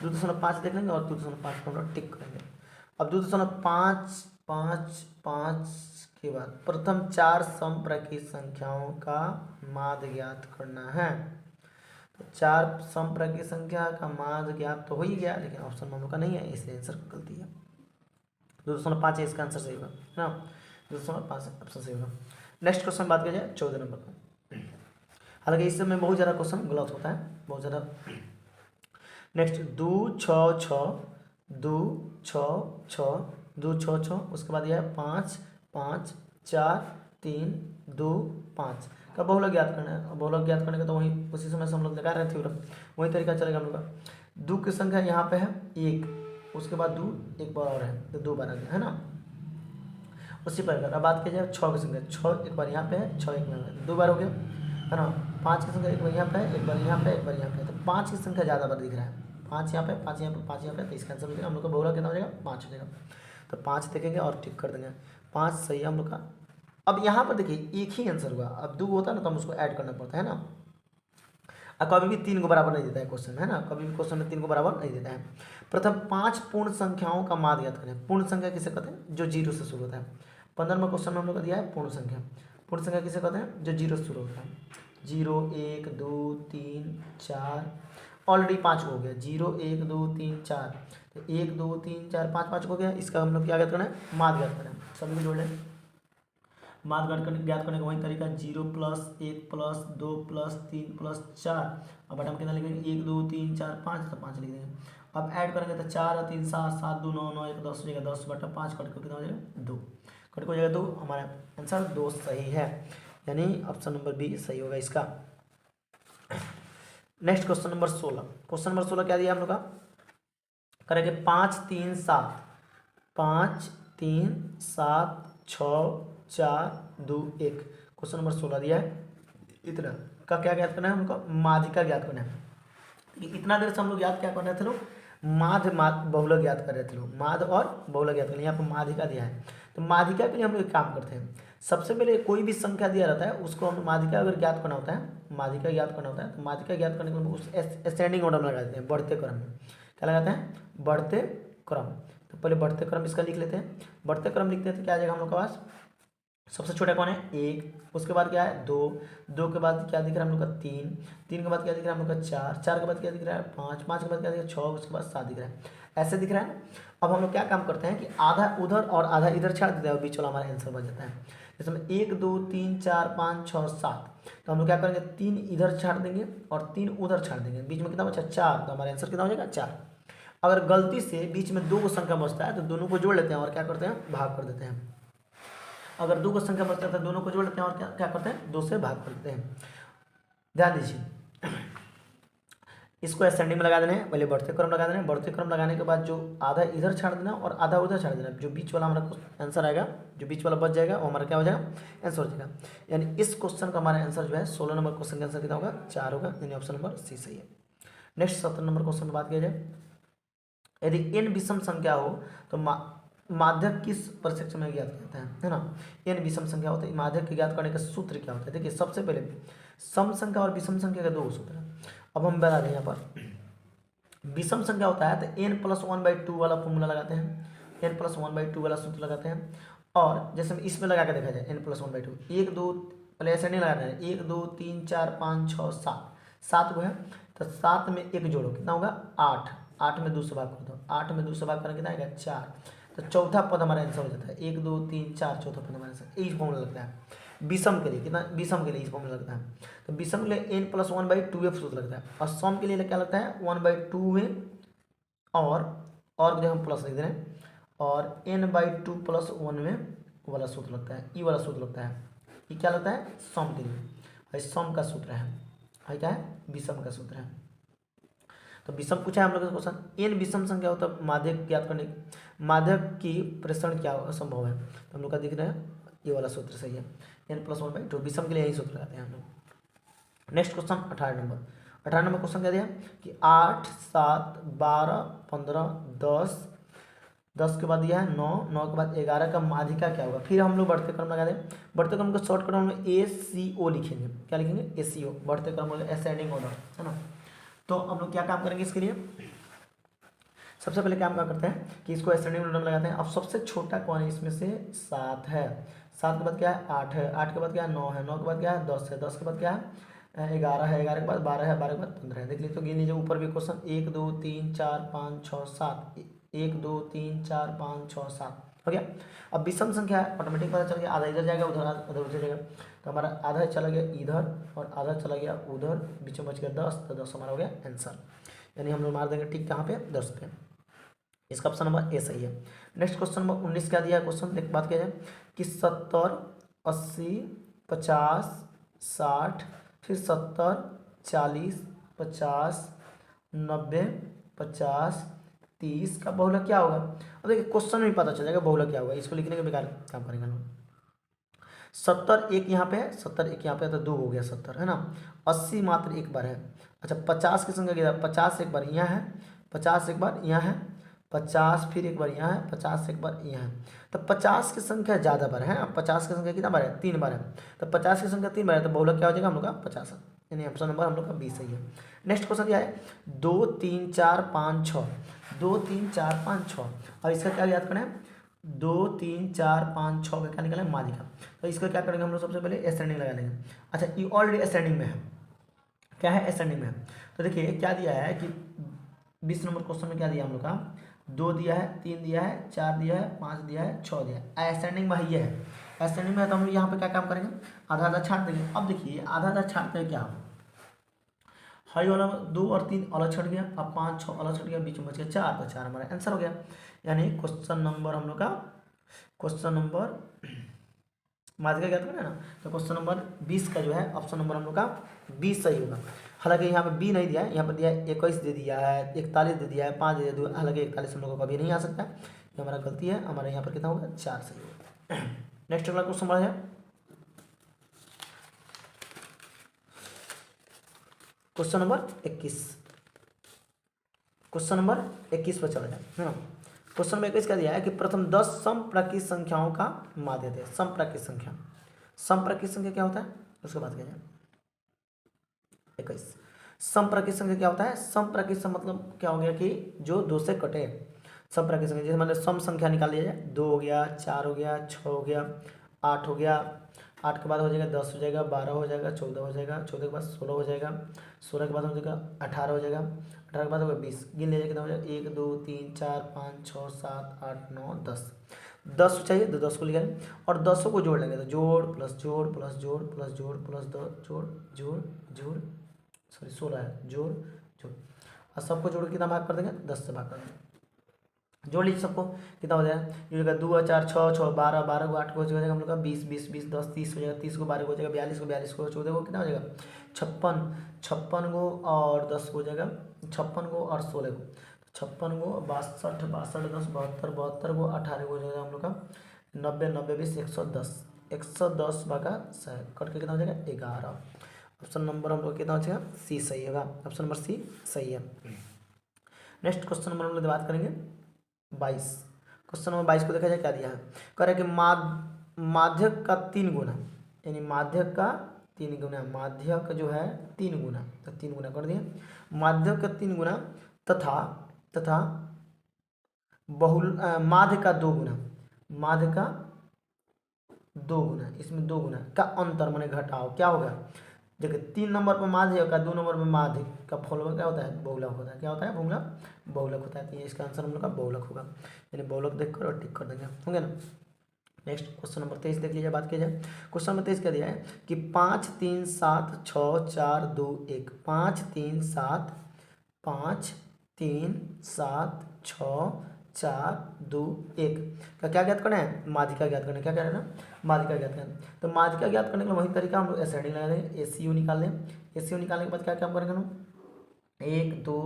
S1: 2.5 देख लेंगे, और 2.5 को हम लोग टिक करेंगे। अब 2.5 5 5 के बाद प्रथम 4 समप्राकृत संख्याओं का माध्य ज्ञात करना है। तो 4 समप्राकृत संख्या का माध्य ज्ञात तो हो ही गया, लेकिन ऑप्शन में हम लोग का नहीं है, इसलिए आंसर गलती है। 2.5 है इसका आंसर सही होगा, है ना, 2.5 ऑप्शन सही होगा। नेक्स्ट क्वेश्चन बात की जाए 14 नंबर का, हालांकि इस समय बहुत ज़्यादा क्वेश्चन गलत होता है, बहुत ज़्यादा। नेक्स्ट 2 6 6 2 6 6 2 6 6, उसके बाद यह है 5 5 4 3 2 5 का बहुलक ज्ञात करना है। बहुलक ज्ञात करने का तो वहीं उसी समय से हम लोग लगा रहे थे, वही तरीका चलेगा हम लोग का। 2 की संख्या यहाँ पे है 1, उसके बाद 2 एक बार और है, तो 2 बार आ गया, है ना, उसी प्रकार। अब बात की जाए 6 की संख्या, 6 एक बार यहाँ पे है, 6 एक बार है, 2 बार हो गया, है ना। 5 की संख्या एक बार यहाँ पे है, एक बार यहाँ पे, एक बार यहाँ पे, तो 5 की संख्या ज़्यादा बार दिख रहा है, 5 यहाँ पे, 5 यहाँ पे, 5 यहाँ पे, तो इसका आंसर हो जाएगा हम लोग का बहुलक कितना हो जाएगा, 5 हो जाएगा। तो 5 देखेंगे और टिक कर देंगे, 5 सही है हम लोग का। अब यहाँ पर देखिए एक ही आंसर हुआ, अब 2 होता है ना तो हम उसको ऐड करना पड़ता है ना, और कभी भी 3 को बराबर नहीं देता है क्वेश्चन, है ना, कभी भी क्वेश्चन में 3 को बराबर नहीं देता है। प्रथम 5 पूर्ण संख्याओं का माध्य ज्ञात करें। पूर्ण संख्या किसे कहते हैं, जो 0 से शुरू होता है। 15वां क्वेश्चन में हम लोग को दिया है पूर्ण संख्या। पूर्ण संख्या किसे कहते हैं, जो 0 से शुरू होता है। 0 1 2 3 4, ऑलरेडी 5 हो गया, 0 1 2 3 4, तो 1 2 3 4 5 हो गया। इसका हम लोग क्या ज्ञात करना है, माध्य ज्ञात करना है, सभी को जोड़ लें। माध्य ज्ञात करने का वही तरीका, 0 + 1 + 2 + 3 + 4, अब बटा में कितना लिखेंगे, 1 2 3 4 5, तो 5 लिख देंगे। अब ऐड करेंगे तो 4 और 3 7, 7 2 9, 9 1 10 हो जाएगा, 10/5 कट कर कितना हो जाएगा, 2 कट हो जाएगा 2, हमारा आंसर 2 सही है, यानी ऑप्शन नंबर बी सही होगा इसका। Next question number 16, question number 16 क्या दिया हम लोग का, करेंगे 5 3 7, 5 3 7 6 4 2 1, क्वेश्चन नंबर 16 दिया है। इतना का क्या ज्ञात करना है हमको, माध्य का ज्ञात करना है। इतना देर से हम लोग याद क्या कर रहे थे लोग, माध्य बहुलक ज्ञात कर रहे थे लोग, माध्य और बहुलक ज्ञात कर रहे हैं। यहाँ पर माध्यिका दिया है, तो माध्यिका के लिए हम लोग एक काम करते हैं, सबसे पहले कोई भी संख्या दिया रहता है उसको हम माध्यिका अगर ज्ञात करना होता है, माध्यिका ज्ञात करना होता है, तो माध्यिका ज्ञात करने के लिए उस असेंडिंग ऑर्डर में लगा देते हैं, बढ़ते क्रम में। क्या लगाते हैं, बढ़ते क्रम। तो पहले बढ़ते क्रम इसका लिख लेते हैं, बढ़ते क्रम लिखते हैं तो क्या आ जाएगा हम लोग के पास, सबसे छोटा कौन है, 1, उसके बाद क्या है 2, 2 के बाद क्या दिख रहा है हम लोग का 3, 3 के बाद क्या दिख रहा है हम लोग का 4, 4 के बाद क्या दिख रहा है 5, 5 के बाद क्या दिख रहा है 6, उसके बाद 7 दिख रहा है, ऐसे दिख रहा है। अब हम लोग क्या काम करते हैं कि आधा उधर और आधा इधर छाड़ देते हैं, और बीच वाला हमारा आंसर बन जाता है। जैसे में 1 2 3 4 5 6 7, तो हम लोग क्या करेंगे 3 इधर छाड़ देंगे और 3 उधर छाड़ देंगे, बीच में कितना बचा 4, तो हमारा आंसर कितना हो जाएगा 4। अगर गलती से बीच में 2 संख्या बचता है तो दोनों को जोड़ लेते हैं और क्या करते हैं, भाग कर देते हैं। अगर 2 को संख्या बचता है तो दोनों को जोड़ लेते हैं और क्या क्या करते हैं, 2 से भाग करते हैं। ध्यान दीजिए, इसको असेंडिंग में लगा देना है, पहले बढ़ते क्रम लगा देना है, बढ़ते क्रम लगाने के बाद जो आधा इधर छाड़ देना और आधा उधर छाड़ देना, जो बीच वाला हमारा आंसर आएगा, जो बीच वाला बच जाएगा वो हमारा क्या हो जाएगा, आंसर हो जाएगा। यानी इस क्वेश्चन का हमारा आंसर जो है 16 नंबर क्वेश्चन का आंसर कितना होगा, 4 होगा, यानी ऑप्शन नंबर सी सही है। नेक्स्ट 17 नंबर क्वेश्चन में बात किया जाए, यदि n विषम संख्या हो तो माध्यक किस परिप्रेक्ष्य में ज्ञात करता है ना। n विषम संख्या होता है, माध्यक के ज्ञात करने का सूत्र क्या होता है, देखिए सबसे पहले सम संख्या और विषम संख्या का 2 सूत्र है। अब हम बता दें, यहाँ पर विषम संख्या होता है तो n + 1/2 वाला फॉर्मूला लगाते हैं, n + 1/2 वाला सूत्र लगाते हैं, और जैसे इसमें लगा के देखा जाए n+1/2, एक दो पहले ऐसे नहीं लगाना है, 1 2 3 4 5 6 7, 7 को है तो 7 में एक जोड़ो कितना होगा 8, 8 में 2 से भाग कर दो, 8 में 2 से भाग करना कितना आएगा 4, तो चौथा पद हमारा आंसर हो जाता है 1 2 3 4, चौथा पद हमारा आंसर यही फॉर्मूला लगता है विषम के लिए, कितना विषम के लिए इस फॉर्मूला लगता है। तो विषम के लिए n+1/2 सूत्र लगता है और सम के लिए क्या लगता है 1/2 और जो हम प्लस लिख दे रहे हैं और n/2 + 1 में वाला सूत्र लगता है, ई वाला सूत्र लगता है। ये क्या लगता है सम के लिए, और सम का सूत्र है क्या है विषम का सूत्र है। तो विषम पूछा है हम लोग का क्वेश्चन, एन विषम संख्या होता है माध्यक ज्ञात करने, माध्यक की प्रेषण क्या संभव है, तो हम लोग का दिख रहा है ये वाला सूत्र सही है n+1/2, विषम के लिए यही सूत्र लगाते हैं हम लोग। नेक्स्ट क्वेश्चन 18 नंबर क्वेश्चन क्या दिया कि 8 7 12 15 10, 10 के बाद दिया है 9, 9 के बाद 11 का माध्यिका क्या होगा। फिर हम लोग बढ़ते क्रम लगा दें, बढ़ते क्रम को शॉर्ट क्रम में ACO लिखेंगे, क्या लिखेंगे ACO, बढ़ते क्रम में असेंडिंग ऑर्डर है ना। तो हम लोग क्या काम करेंगे इसके लिए, सबसे पहले काम क्या करते हैं कि इसको असेंडिंग ऑर्डर में लगाते हैं। अब सबसे छोटा कौन है इसमें से 7 है, 7 के बाद क्या है 8 है, 8 के बाद क्या है 9 है, 9 के बाद क्या है 10 है, 10 के बाद क्या है 11 है, 11 के बाद 12 है, 12 के बाद 15 है। देख लीजिए तो गिन लीजिए ऊपर भी क्वेश्चन 1 2 3 4 5 6 7, 1 2 3 4 5 6 7 हो गया। अब विषम संख्या ऑटोमेटिक पता चल गया, आधा इधर जाएगा उधर उधर जाएगा, तो हमारा आधा चला गया इधर और आधा चला गया उधर, बीच में बच गया 10, तो 10 हमारा हो गया आंसर, यानी हम लोग मार देंगे ठीक कहाँ पे 10 पे। इसका ऑप्शन नंबर ए सही है। नेक्स्ट क्वेश्चन नंबर 19 क्या दिया है क्वेश्चन, देख बात किया जाए कि 70 80 50 60, फिर 70 40 50 90 50 30 का बहुलक क्या होगा। अब देखिए क्वेश्चन में पता चल जाएगा बहुलक क्या होगा, इसको लिखने के बेकार काम करेंगे हम लोग। 70 एक यहाँ पे है, 70 एक यहाँ पे है तो 2 हो गया 70 है ना। 80 मात्र एक बार है, अच्छा 50 की संख्या किधर, 50 एक बार यहाँ है, 50 एक बार यहाँ है, 50 फिर एक बार यहाँ है, 50 एक बार यहाँ है, तो 50 की संख्या ज़्यादा बार है, 50 की संख्या कितना बार है 3 बार है, तो 50 की संख्या 3 बार है तो बहुलक क्या हो जाएगा हम लोग का 50, यानी ऑप्शन नंबर हम लोग का 20 सही है। नेक्स्ट क्वेश्चन क्या है 2 3 4 5 6, 2 3 4 5 6, और इसका क्या याद करना है 2 3 4 5 6 का क्या निकला है माध्यिका, तो इसको क्या करेंगे हम लोग सबसे पहले असेंडिंग लगा लेंगे। अच्छा ये ऑलरेडी असेंडिंग में है, क्या है असेंडिंग में है, तो देखिए क्या दिया है कि 20 नंबर क्वेश्चन में क्या दिया हम लोग का 2 दिया है, 3 दिया है, 4 दिया है, 5 दिया है, 6 दिया है, असेंडिंग में ही है, असेंडिंग में है तो हम लोग यहाँ पे क्या काम करेंगे आधा आधा छाट देंगे। अब देखिए आधा आधा छाटते हैं क्या, हाई वाला 2 और 3 अलग छट गया, अब 5 6 अलग छट गया, बीच में बच गया 4, तो 4 हमारा आंसर हो गया। यानी क्वेश्चन नंबर हम लोग का क्वेश्चन नंबर माध्यिका ज्ञात करना है ना, तो क्वेश्चन नंबर 20 का जो है ऑप्शन नंबर हम लोग का 20 सही होगा। हालांकि यहाँ पे बी नहीं दिया है, यहाँ पर दिया है 21 दे दिया है, 41 दे दिया है, 5 दे दिया, हालांकि 41 हम लोग को कभी नहीं आ सकता है, ये हमारा गलती है, हमारे यहाँ पर कितना होगा 4 सही होगा। नेक्स्ट अगला क्वेश्चन बढ़ा जाए, क्वेश्चन नंबर 21, क्वेश्चन नंबर 21 पर चला जाए है ना। क्वेश्चन नंबर 21 का दिया है कि प्रथम 10 समप्राकृत संख्याओं का माध्य दे, समप्राकृत संख्या, समप्राकृत संख्या क्या होता है उसके बाद क्या जाए 21, समप्राकृत संख्या क्या होता है, समप्राकृत मतलब क्या हो गया कि जो 2 से कटे, समप्राकृत संख्या जैसे मान लो सम संख्या निकाल लिया जाए 2 हो गया, 4 हो गया, 6 हो गया, 8 हो गया, 8 के बाद हो जाएगा 10 हो जाएगा, 12 हो जाएगा, 14 हो जाएगा, 14 के बाद 16 हो जाएगा, 16 के बाद हो जाएगा 18 हो जाएगा, 18 के बाद होगा 20, गिन लीजिए कितना हो जाएगा 1 2 3 4 5 6 7 8 9 10, 10 चाहिए तो 10 को लिखा है और 10 को जोड़ लेंगे तो जोड़ प्लस जोड़ प्लस जोड़ प्लस जोड़ प्लस जोड़ जोड़ जोड़ सॉरी 16 है, जोड़ जोड़ और सबको जोड़ के कितना भाग कर देंगे 10 से भाग कर देंगे, जोड़ लीजिए सबको कितना हो जाएगा, ये होगा 2 4 6 6 12 12 को 8 को हो जाएगा हम लोग का 20 20 20 10 30 हो जाएगा, 30 को 12 को हो जाएगा, 42 को 42 को 14 को कितना हो जाएगा 56 56 को और 10 को हो जाएगा 56 को और 16 को, 56 को 62 62 10 72 72 को 18 को हो जाएगा हम लोग का 90 90 20 110 110 भागा 100 कट के कितना हो जाएगा 11, ऑप्शन नंबर हम लोग कितना हो जाएगा सी सही होगा, ऑप्शन नंबर सी सही है। नेक्स्ट क्वेश्चन नंबर हम लोग बात करेंगे 22, क्वेश्चन नंबर 22 को देखा जाए क्या दिया है, कह रहा है कि माध्यक का 3 गुना, यानी माध्यक का 3 गुना, माध्यक जो है 3 गुना, तो 3 गुना कर दिए, माध्यक का 3 गुना तथा तथा बहुल माध्य का 2 गुना, माध्य का 2 गुना, इसमें 2 गुना का अंतर माने घटाओ क्या होगा। देखिए 3 नंबर पर माध्य का 2 नंबर में माध्य का फॉलोअर क्या होता है, बहुलक होता है। क्या होता है, बहुलक, बहुलक होता है। तो ये इसका आंसर हम लोग का बहुलक होगा, यानी बहुलक देख कर और टिक कर देंगे, होंगे ना। नेक्स्ट क्वेश्चन नंबर 23 देख लीजिए, बात की जाए। क्वेश्चन नंबर 23 क्या दिया है कि 5 3 7 6 4 2 1, 5 3 7 5 3 7 6 4 2 1 का क्या ज्ञात करना है, माध्यिका ज्ञात करना है। क्या कह रहे हैं ना, माध्यिका ज्ञात करना है। तो माध्यिका ज्ञात करने के लिए वही तरीका हम लोग एसआईडी लगा देंगे, एसीयू निकाल लें। एसीयू निकालने के बाद क्या काम करेंगे हम, 1 2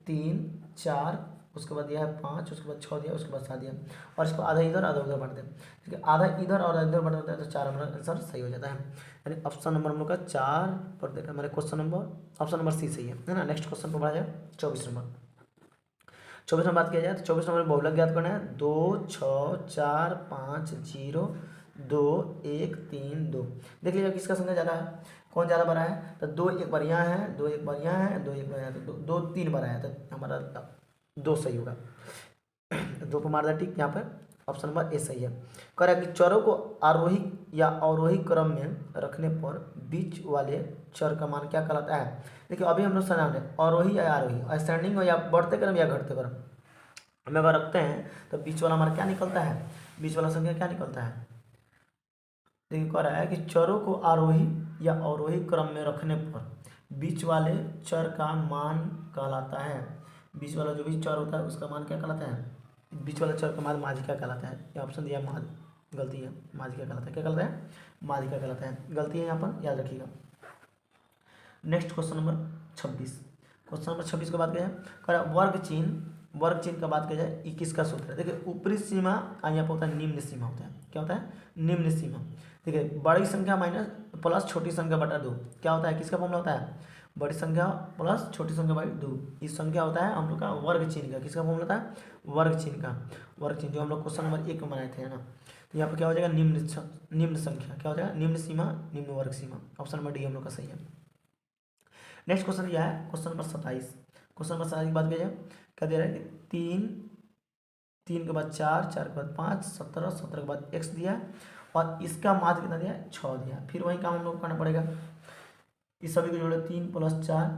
S1: 3 4, उसके बाद दिया है 5, उसके बाद 6 दिया, उसके बाद 7 दिया, और इसको आधा इधर आधा उधर बांट दें। ठीक है, आधा इधर और इधर बांट देते हैं तो 4 हमारा आंसर सही हो जाता है। यानी ऑप्शन नंबर हम लोग का 4 पर देखा हमारे question number option number C सही है ना। नेक्स्ट क्वेश्चन पर बढ़ा जाए 24 नंबर। 24 नंबर बात किया जाए तो 24 नंबर बहुलक ज्ञात करना है। 2 6 4 5 0 2 1 3 2। देख लीजिए किसका संख्या ज़्यादा है, कौन ज़्यादा बड़ा है। तो 2 एक बार यहाँ है, 2 एक बार यहाँ है, 2 एक बार यहाँ, तो 2 3 बार आया तो हमारा 2 सही होगा। 2 को मार दिया टिक, यहाँ पर ऑप्शन नंबर ए सही है। कह रहा है कि चरों को आरोही या अवरोही क्रम में रखने पर बीच वाले चर का मान क्या कहलाता है। देखिए अभी हम लोग समझ रहे हैं आरोही या आरोही, असेंडिंग हो या बढ़ते क्रम या घटते क्रम में अगर रखते हैं तो बीच वाला हमारा क्या निकलता है, बीच वाला संख्या क्या निकलता है। देखिए कह रहा है कि चरों को आरोही या अवरोही क्रम में रखने पर बीच वाले चर का मान कहलाता है। बीच वाला जो भी चर होता है उसका मान क्या कहलाता है, बीच वाला चर का मान माध्यिका कहलाता है। ये ऑप्शन दिया गलती है, माध्यिका कहलाता है। क्या कहलाता है, माध्यिका कहलाता है, गलती है यहाँ पर, याद रखिएगा। Next question number 26। Question number 26 की बात करें, कह वर्ग चिन्ह, वर्ग चिन्ह का बात की जाए 21 का सूत्र है। देखिए ऊपरी सीमा यहाँ पर होता है निम्न सीमा होता है। क्या होता है, निम्न सीमा। देखिए बड़ी संख्या माइनस प्लस छोटी संख्या बटा 2 क्या होता है, किसका फॉर्मूला होता है, बड़ी संख्या प्लस छोटी संख्या बाई 2। इस संख्या होता है हम लोग का वर्ग चिन्ह का, किसका फॉर्मूला होता है, वर्ग चिन्ह का। वर्ग चिन्ह जो हम लोग क्वेश्चन नंबर 1 में बनाए थे, है ना। यहाँ पर क्या हो जाएगा, निम्न संख्या, क्या हो जाएगा, निम्न सीमा, निम्न वर्ग सीमा। ऑप्शन नंबर डी हम लोग का सही है। नेक्स्ट क्वेश्चन दिया है क्वेश्चन नंबर 27। क्वेश्चन नंबर 27 की बात की जाए, क्या दे रहा है कि 3 के बाद 4, 4 के बाद 5, 17, 17 के बाद x दिया और इसका माध्य कितना दिया है, 6 दिया। फिर वही काम हम लोग को करना पड़ेगा, इस सभी को जोड़े 3 + 4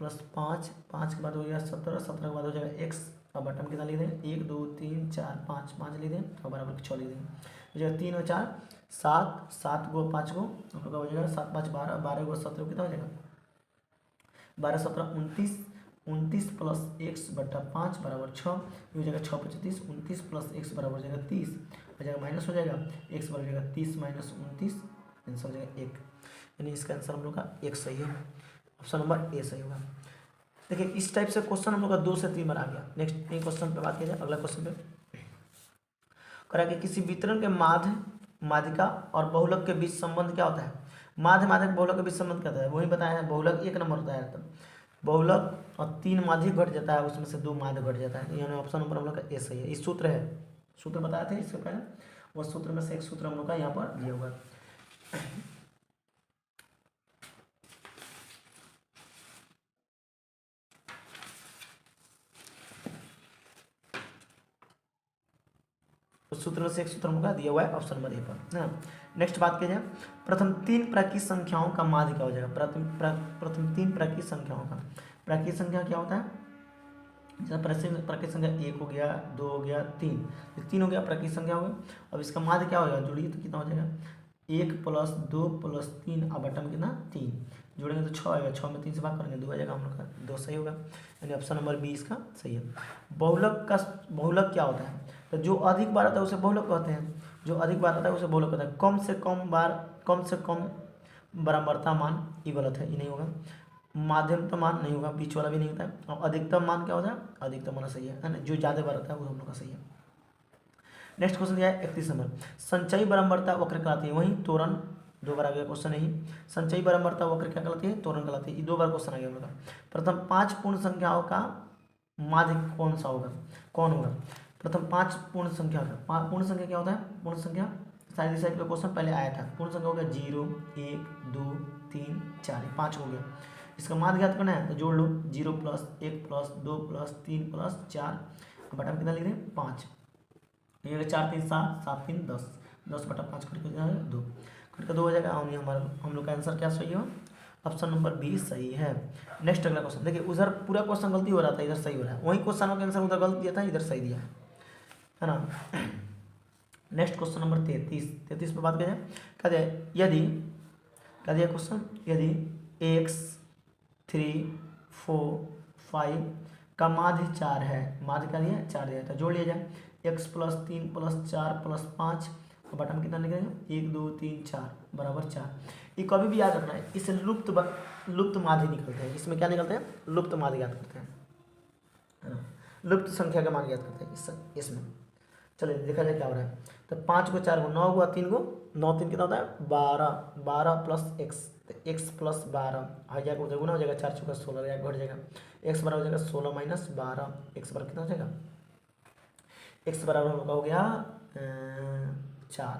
S1: + 5, 5 के बाद हो गया 17, 17 के बाद हो जाएगा x। अब बटन कितना लिख दें, 1 2 3 4 5, 5 लिख दें और बराबर 6 लिख दें। हो जाएगा 3 और 4 7, 7 को 5 को हम लोग का हो जाएगा 7 5 12, 12 को 17 कितना हो जाएगा, 12 17 29, 29 + x बटा 5 बराबर 6। ये हो जाएगा 6 25, 29 + x बराबर हो जाएगा 30, हो जाएगा माइनस हो जाएगा x बराबर हो जाएगा 30 - 29, आंसर हो जाएगा 1। यानी इसका आंसर हम लोग का 1 सही है, ऑप्शन नंबर ए सही होगा। देखिए इस टाइप से क्वेश्चन हम लोग का 2 से 3 बार आ गया। नेक्स्ट एक क्वेश्चन पे बात किया जाए, अगला क्वेश्चन पे करा कि किसी वितरण के माध्य, माध्यिका और बहुलक के बीच संबंध क्या होता है। माध्य माध्यक बहुलक के बीच संबंध क्या होता है, वही बताया है। बहुलक 1 नंबर होता है, तो बहुलक और 3 माध्यिक घट जाता है, उसमें से 2 माध्य घट जाता है। यानी ऑप्शन नंबर हम लोग का ए सही है। इस सूत्र है, सूत्र बताए थे इससे पहले, वो सूत्र में से एक सूत्र हम लोग का यहाँ पर दिया हुआ है। उस सूत्र में से एक सूत्र हम लोग का दिया हुआ है ऑप्शन नंबर ए पर, है ना। नेक्स्ट बात किया जाए, प्रथम 3 प्राकृत संख्याओं का माध्य क्या हो जाएगा। प्रथम 3 प्राकृत संख्याओं का, प्राकृत संख्या क्या होता है, जैसे प्राकृत संख्या 1 हो गया, 2 हो गया, 3, 3 हो गया प्राकृत संख्या हो गया। अब इसका माध्य क्या होगा, जोड़िए तो कितना हो जाएगा, 1 + 2 + 3 अब बटन कितना 3, जोड़ेंगे तो 6 आएगा, 6 में 3 से भाग करेंगे 2 आ जाएगा हम लोग का, 2 सही होगा। यानी ऑप्शन नंबर बी इसका सही है। बहुलक का, बहुलक क्या होता है, तो जो अधिक बार आता है उसे बहुलक कहते हैं, जो अधिक बार आता है उसे बहुलक कहते हैं। कम से कम बार, कम से कम बराबरता मान, ये गलत है, ये नहीं होगा। माध्यमतम मान नहीं होगा, बीच वाला भी नहीं होता है। और अधिकतम मान क्या होता है, अधिकतम मान सही है ना, जो ज़्यादा बार आता है वो हम लोग का सही है। नेक्स्ट क्वेश्चन दिया है 31 नंबर, संचयी बारंबारता वक्र कहलाती है। वहीं तोरण 2 बार आ गया क्वेश्चन, नहीं संचयी बारंबारता वक्र क्या कहलाती है, तोरण कहलाती है। ये 2 बार क्वेश्चन आ गया हम लोग का। प्रथम 5 पूर्ण संख्याओं का माध्य कौन सा होगा, कौन होगा। प्रथम 5 पूर्ण संख्या का, पूर्ण संख्या क्या होता है, पूर्ण संख्या शायद इस टाइप का क्वेश्चन पहले आया था। पूर्ण संख्या हो गया 0 1 2 3 4, 5 हो गया। इसका माध्य ज्ञात करना है तो जोड़ लो, 0 + 1 + 2 + 3 + 4, बटा कितना लिख रहे हैं 5, ये 4 3 7, 7 3 10, 10/5 कट के जाएगा 2, कट के 2 हो जाएगा। और ये हमारा हम लोग का आंसर क्या सही हो, ऑप्शन नंबर बी सही है। नेक्स्ट अगला क्वेश्चन देखिए, उधर पूरा क्वेश्चन गलती हो रहा था, इधर सही हो रहा है। वही क्वेश्चन का आंसर उधर गलत दिया था, इधर सही दिया है ना। नेक्स्ट क्वेश्चन नंबर 33 पे बात करें, क्या दिया, यदि क्या दिया क्वेश्चन, यदि x 3 4 5 का माध्य 4 है, माध्य क्या दिया 4 दिया था, जोड़ लिया जाए x + 3 + 4 + 5 और बटा में कितना निकलेगा 1 2 3 4 बराबर 4। ये कभी भी याद रखना है, इससे लुप्त माध्य निकलते हैं। इसमें क्या निकलते हैं, लुप्त माध्य याद करते हैं, है ना, लुप्त संख्या का मान याद करते हैं इसमें। चलिए देखा जाए क्या हो रहा है। तो 5 को 4 को 9 हुआ, 3 को 9 3 कितना होता है 12, 12 + x, तो x + 12 आ जाएगा, उधर गुना हो जाएगा, 4 × 16 घट जाएगा, x बराबर हो जाएगा 16 - 12, x बराबर कितना हो जाएगा, x बराबर हम लोग का हो गया 4,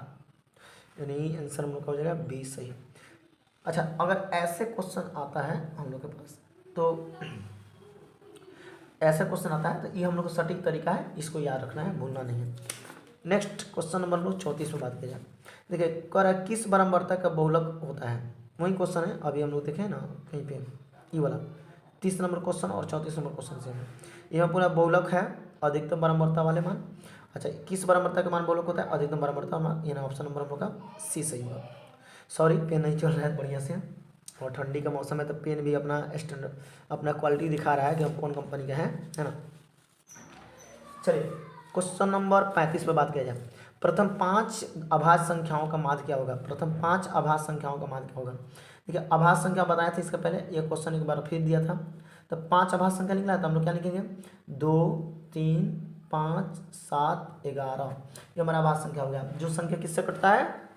S1: यानी आंसर हम लोग का हो जाएगा 20 सही। अच्छा, अगर ऐसे क्वेश्चन आता है हम लोग के पास, तो ऐसा क्वेश्चन आता है तो ये हम लोग का सटीक तरीका है, इसको याद रखना है, भूलना नहीं है। नेक्स्ट क्वेश्चन नंबर 34 में बात किया जाए, देखिए कह रहा है किस बारंबारता का बहुलक होता है, वही क्वेश्चन है अभी हम लोग देखें ना कहीं पे, ये वाला 30 नंबर क्वेश्चन और 34 नंबर क्वेश्चन से है। यहाँ पूरा बहुलक है, अधिकतम बारंबारता वाले मान। अच्छा, किस बारंबारता का मान बहुलक होता है, अधिकतम बारंबारता मान, ये ना ऑप्शन नंबर हम लोग का सी सही होगा। सॉरी पेन नहीं चल रहा है बढ़िया से, और ठंडी का मौसम है तो पेन भी अपना स्टैंडर्ड अपना क्वालिटी दिखा रहा है कि हम कौन कंपनी का है ना। चलिए क्वेश्चन नंबर 35 पे बात किया जाए, प्रथम 5 अभाज्य संख्याओं का माध्य क्या होगा, प्रथम 5 अभाज्य संख्याओं का माध्य क्या होगा। देखिए अभाज्य संख्या बताया था इसका पहले, ये क्वेश्चन एक बार फिर दिया था, तो 5 अभाज्य संख्या निकला है, तो हम लोग क्या लिखेंगे 2 3 5 7 11, ये हमारा अभाज्य संख्या हो गया। जो संख्या किससे कटता है,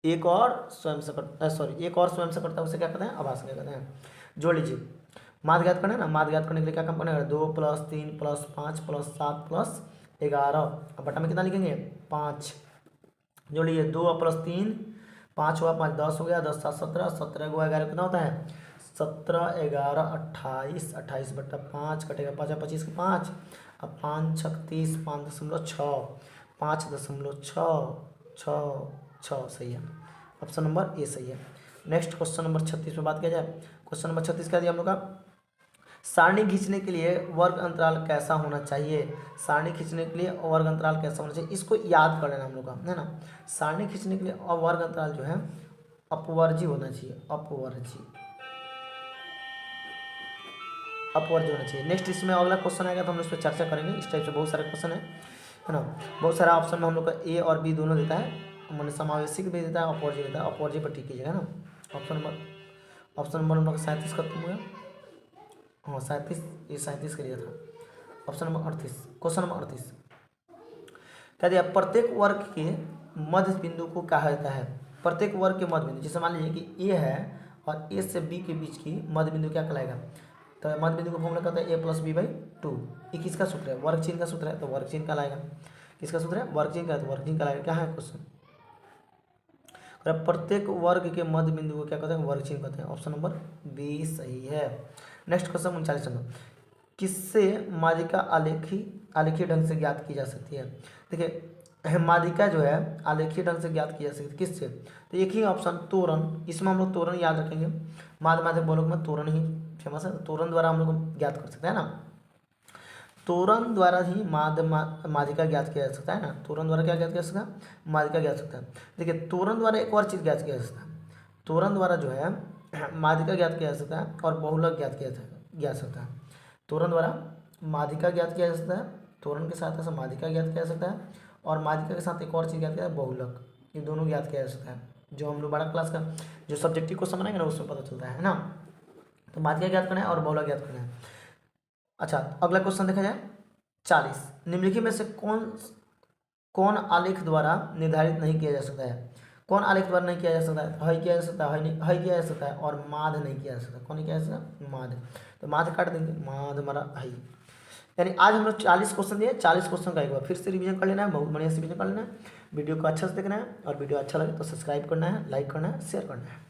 S1: एक और स्वयं से कटता है, उसे क्या कहते हैं, अभाज्य संख्या कहते हैं। जोड़ लीजिए, माध्य ज्ञात करना है ना, माध्य ज्ञात करने के लिए क्या काम करना है, 2 + 3 + 5 + 7 + 11, अब बटा में कितना लिखेंगे 5, जोड़िए 2 + 3 5 हुआ, 5 10 हो गया, 10 7 17, 17 को 11 कितना होता है 17 11 28, 28/5 कटेगा 5 25 के 5, अब 5 6 30, 5.6, 5.6 सही है, ऑप्शन नंबर ए सही है। नेक्स्ट क्वेश्चन नंबर 36 में बात किया जाए, क्वेश्चन नंबर 36 क्या दिया हम लोग का, सारणी खींचने के लिए वर्ग अंतराल कैसा होना चाहिए, सारणी खींचने के लिए वर्ग अंतराल कैसा होना चाहिए, इसको याद कर लेना हम लोग का, है ना। सारणी खींचने के लिए वर्ग अंतराल जो है अपवर्जी होना चाहिए, अपवर्जी होना चाहिए। नेक्स्ट इसमें अगला क्वेश्चन आएगा तो हम इस पर चर्चा करेंगे, इस टाइप से बहुत सारे क्वेश्चन है ना, बहुत सारा ऑप्शन में हम लोग का ए और बी दोनों देता है, मैंने समावेशिक भी देता है, अपवर्जी देता है, अपवर्जी पर टिक कीजिएगा ना। ऑप्शन नंबर हम लोग का 37 खत्म हुआ, हाँ 37, ये 37 का दिया था। ऑप्शन नंबर 38, क्वेश्चन नंबर 38 क्या दिया, प्रत्येक वर्ग के मध्य बिंदु को कहा जाता है, प्रत्येक वर्ग के मध्य बिंदु, जैसे मान लीजिए कि ए है और ए से बी के बीच की मध्य बिंदु क्या कहलाएगा, तो मध्य बिंदु का फॉर्मूला कहता है a + b/2, ये किसका सूत्र है, वर्ग चिन्ह का सूत्र है, तो वर्ग चिन्ह कहलाएगा, किसका सूत्र है वर्ग चिन्ह का, तो वर्ग चिन्ह कहलाएगा। क्या है क्वेश्चन, प्रत्येक वर्ग के मध्य बिंदु को क्या कहते हैं, वर्ग चिन्ह कहते हैं, ऑप्शन नंबर बी सही है। नेक्स्ट क्वेश्चन 39 नंबर, किससे माध्यिका आलेखीय ढंग से ज्ञात की जा सकती है। देखिए माध्यिका जो है आलेखीय ढंग से ज्ञात की जा सकती है, किससे, तो एक ही ऑप्शन तोरण, इसमें हम लोग तोरण याद रखेंगे, माध्यिक बहुलक में तोरण ही फेमस है, तो तोरण द्वारा हम लोग ज्ञात कर सकते हैं ना, तोरण द्वारा ही माध्यिका ज्ञात किया जा सकता है ना, तोरण द्वारा क्या ज्ञात किया जा सकता है, माध्यिका ज्ञात सकता है। देखिए तोरण द्वारा एक और चीज़ ज्ञात किया जा सकता है, तोरण द्वारा जो है माध्यिका ज्ञात किया जा सकता है और बहुलक ज्ञात किया जा सकता है। तोरण द्वारा माध्यिका ज्ञात किया जा सकता है, तोरण के साथ ऐसा माध्यिका ज्ञात किया जा सकता है, और माध्यिका के साथ एक और चीज़ ज्ञात किया है बहुलक, ये दोनों ज्ञात किया जा सकता है, जो हम लोग 12 क्लास का जो सब्जेक्टिव क्वेश्चन बनाएंगे ना उसमें पता चलता है ना। तो माध्यिका ज्ञात करना है और बहुलक ज्ञात करना है। अच्छा अगला क्वेश्चन देखा जाए 40, निम्नलिखित में से कौन आलेख द्वारा निर्धारित नहीं किया जा सकता है, कौन आलेख द्वारा नहीं किया जा सकता है, हय किया जा सकता है, हय किया जा सकता है, और माध्य नहीं किया जा सकता, कौन नहीं किया जा सकता, माध्य, तो माध्य काट देंगे, माध्य हमारा हय। यानी आज हम लोग 40 क्वेश्चन दिए, 40 क्वेश्चन का एक बार फिर से रिवीजन कर लेना है, बहुत बढ़िया से रिवीजन कर लेना है, वीडियो को अच्छा से देखना है, और वीडियो अच्छा लगे तो सब्सक्राइब करना है, लाइक करना है, शेयर करना है।